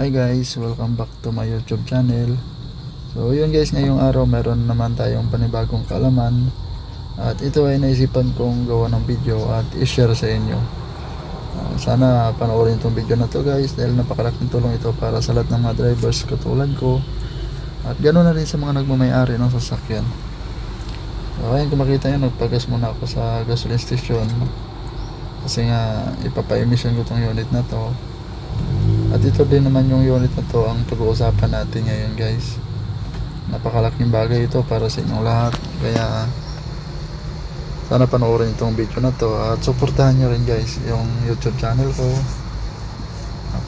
Hi guys, welcome back to my YouTube channel. So yun guys, ngayong araw meron naman tayong panibagong kaalaman. At ito ay naisipan kong gawa ng video at i-share sa inyo. Sana panoorin itong video na to guys, dahil napakalaking tulong ito para sa lahat ng mga drivers katulad ko. At ganoon na rin sa mga nagmamayari ng sasakyan. So ayun, kung makita nyo, nagpagas muna ako sa gasoline station. Kasi nga ipapa-emission ko itong unit na to. At ito din naman yung unit na to ang pag-uusapan natin ngayon guys. Napakalaking bagay ito para sa inyong lahat. Kaya sana panoorin itong video na to. At suportahan nyo rin guys yung YouTube channel ko.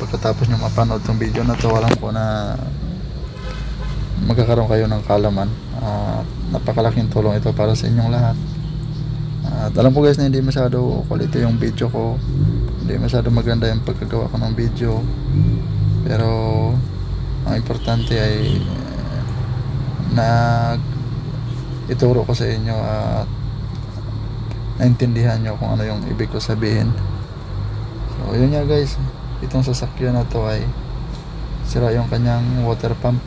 Pagkatapos nyo mapanood itong video na to, alam ko na magkakaroon kayo ng kaalaman. Napakalaking tulong ito para sa inyong lahat. At alam ko guys na hindi masyado quality yung video ko, hindi masyado maganda yung pagkagawa ko ng video, pero ang importante ay ituro ko sa inyo at naintindihan nyo kung ano yung ibig ko sabihin. So yun nga guys, itong sasakyan na to ay sira yung kanyang water pump.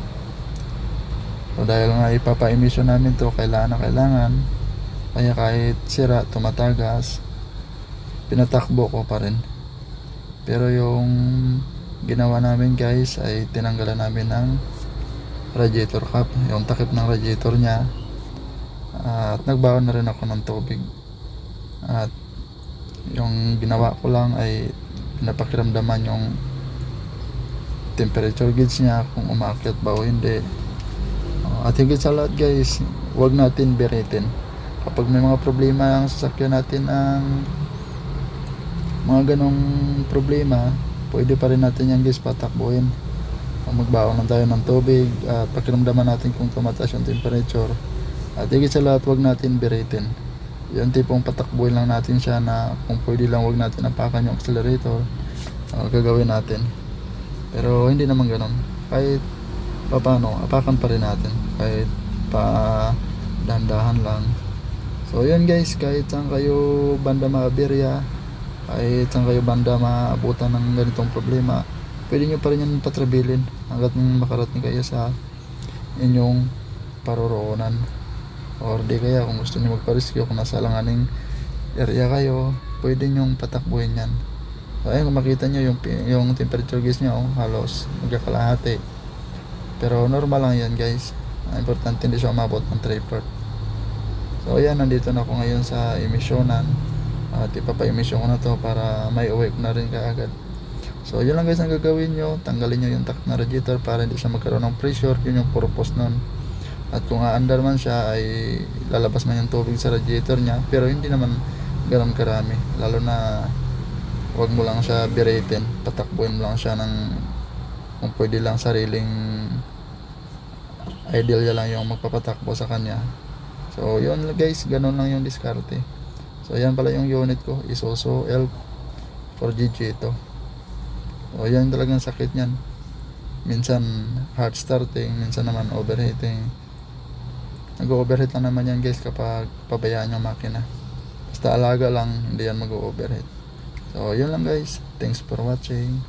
So dahil nga ipapa-emission namin to, kailangan kaya kahit sira, tumatagas, pinatakbo ko pa rin. Pero yung ginawa namin guys ay tinanggalan namin ng radiator cap, yung takip ng radiator niya. At nagbaon na rin ako ng tubig. At yung ginawa ko lang ay pinapakiramdaman yung temperature gauge niya kung umaakyat ba o hindi. At higit sa lahat guys, huwag natin biritin. Kapag may mga problema ang sasakyan natin, ang mga ganong problema, pwede pa rin natin yan guys patakbuhin. Magbaon lang tayo ng tubig at pakiramdaman natin kung tumataas yung temperature. At higit sa lahat, huwag natin biritin. Yung tipong patakbuhin lang natin siya na kung pwede lang huwag natin apakan yung accelerator, gagawin natin. Pero hindi naman ganon. Kahit paano, apakan pa rin natin. Kahit pa dahan-dahan lang. So yun guys, kahit saan kayo banda maaberya, kahit saan kayo banda maabutan ng ganitong problema, pwede nyo pa rin yan patrabilin hanggat makarating kayo sa inyong paroroonan. Or di kaya kung gusto nyo magpa-rescue, kung nasa langaning area kayo, pwede nyo patakbuhin yan. So ayun, kung makita nyo yung temperature gauge nyo, halos magkakalahati. Pero normal lang yan guys. Importante hindi siya umabot ng 3/4. So ayan, nandito na ako ngayon sa emisyonan. At ipapa-emission ko na to para may uwi ko na rin kaagad. So yun lang guys ang gagawin nyo. Tanggalin nyo yung takip na radiator para hindi siya magkaroon ng pressure. Yun yung purpose nun. At kung aandar man siya ay lalabas man yung tubig sa radiator nya. Pero hindi naman ganun karami. Lalo na wag mo lang siya biritin. Patakbuhin mo lang siya ng kung pwede lang sariling ideal ya lang yung magpapatakbo sa kanya. So yun guys, ganun lang yung diskarte. So yan pala yung unit ko, Isuzu Elf 4GG ito. So yan talagang sakit niyan. Minsan hard starting, minsan naman overheating. Nag-overheat lang naman yan guys kapag pabayaan yung makina. Basta alaga lang, hindi yan mag-overheat. So yun lang guys, thanks for watching.